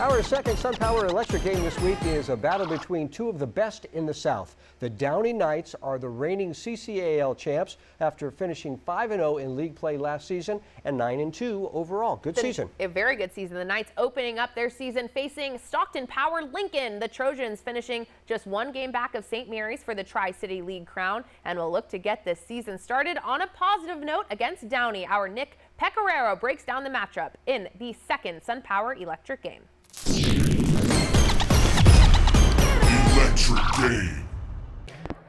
Our second SunPower Electric game this week is a battle between two of the best in the South. The Downey Knights are the reigning CCAL champs after finishing 5-0 in league play last season and 9-2 overall. Good season. A very good season. The Knights opening up their season facing Stockton-Power Lincoln. The Trojans finishing just one game back of St. Mary's for the Tri-City League crown and will look to get this season started on a positive note against Downey. Our Nick Pecoraro breaks down the matchup in the second SunPower Electric game. Electric game.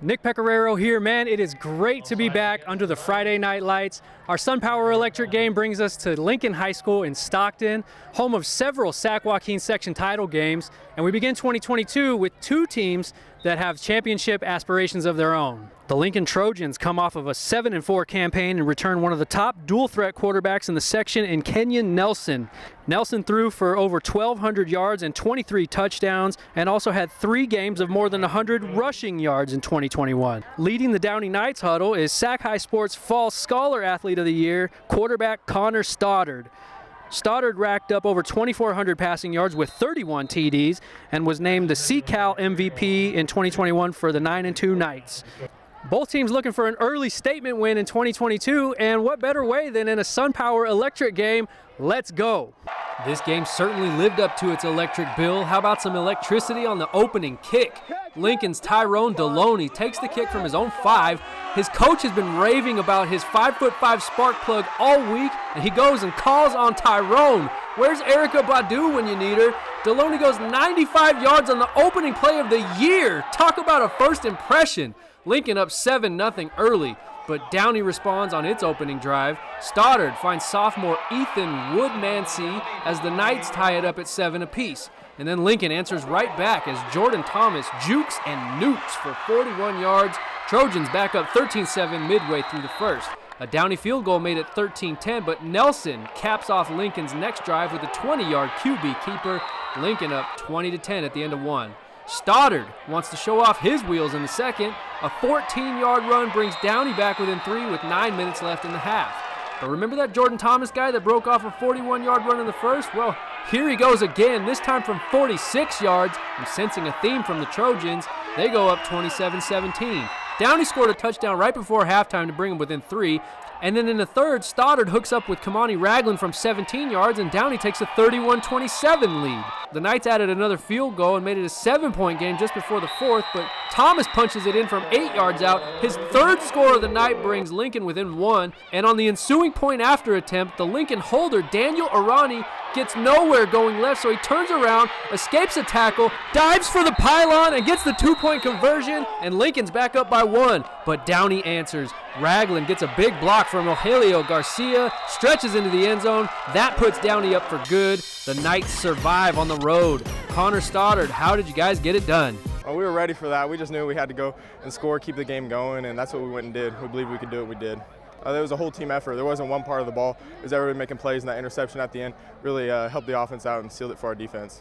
Nick Pecoraro here, man. It is great to be back under the Friday night lights. Our SunPower Electric game brings us to Lincoln High School in Stockton, home of several Sac Joaquin section title games, and we begin 2022 with two teams that have championship aspirations of their own. The Lincoln Trojans come off of a 7-4 campaign and return one of the top dual-threat quarterbacks in the section in Kenyon Nelson. Nelson threw for over 1,200 yards and 23 touchdowns and also had 3 games of more than 100 rushing yards in 2021. Leading the Downey Knights huddle is sac-hi Sports Fall Scholar Athlete of the Year, quarterback Connor Stoddard. Stoddard racked up over 2,400 passing yards with 31 TDs and was named the CCAL MVP in 2021 for the 9-2 Knights. Both teams looking for an early statement win in 2022, and what better way than in a SunPower Electric game? Let's go. This game certainly lived up to its electric bill. How about some electricity on the opening kick? Lincoln's Tyrone Downey takes the kick from his own 5. His coach has been raving about his 5'5" spark plug all week, and he goes and calls on Tyrone. Where's Erica Badu when you need her? Downey goes 95 yards on the opening play of the year. Talk about a first impression. Lincoln up 7-0 early, but Downey responds on its opening drive. Stoddard finds sophomore Ethan Woodmansey as the Knights tie it up at 7 apiece. And then Lincoln answers right back as Jordan Thomas jukes and nukes for 41 yards. Trojans back up 13-7 midway through the first. A Downey field goal made it 13-10, but Nelson caps off Lincoln's next drive with a 20-yard QB keeper. Lincoln up 20-10 at the end of 1. Stoddard wants to show off his wheels in the second. A 14-yard run brings Downey back within 3 with 9 minutes left in the half. But remember that Jordan Thomas guy that broke off a 41-yard run in the first? Well, here he goes again, this time from 46 yards. I'm sensing a theme from the Trojans. They go up 27-17. Downey scored a touchdown right before halftime to bring him within 3. And then in the third, Stoddard hooks up with Kamani Ragland from 17 yards, and Downey takes a 31-27 lead. The Knights added another field goal and made it a 7-point game just before the fourth, but Thomas punches it in from 8 yards out. His third score of the night brings Lincoln within 1, and on the ensuing point after attempt, the Lincoln holder, Daniel Arani, gets nowhere going left, so he turns around, escapes a tackle, dives for the pylon, and gets the 2-point conversion, and Lincoln's back up by 1. But Downey answers. Ragland gets a big block from Rogelio Garcia, stretches into the end zone. That puts Downey up for good. The Knights survive on the road. Connor Stoddard, how did you guys get it done? Well, we were ready for that. We just knew we had to go and score, keep the game going, and that's what we went and did. We believed we could do it, we did. There was a whole team effort. There wasn't one part of the ball. It was everybody making plays, and that interception at the end really helped the offense out and sealed it for our defense.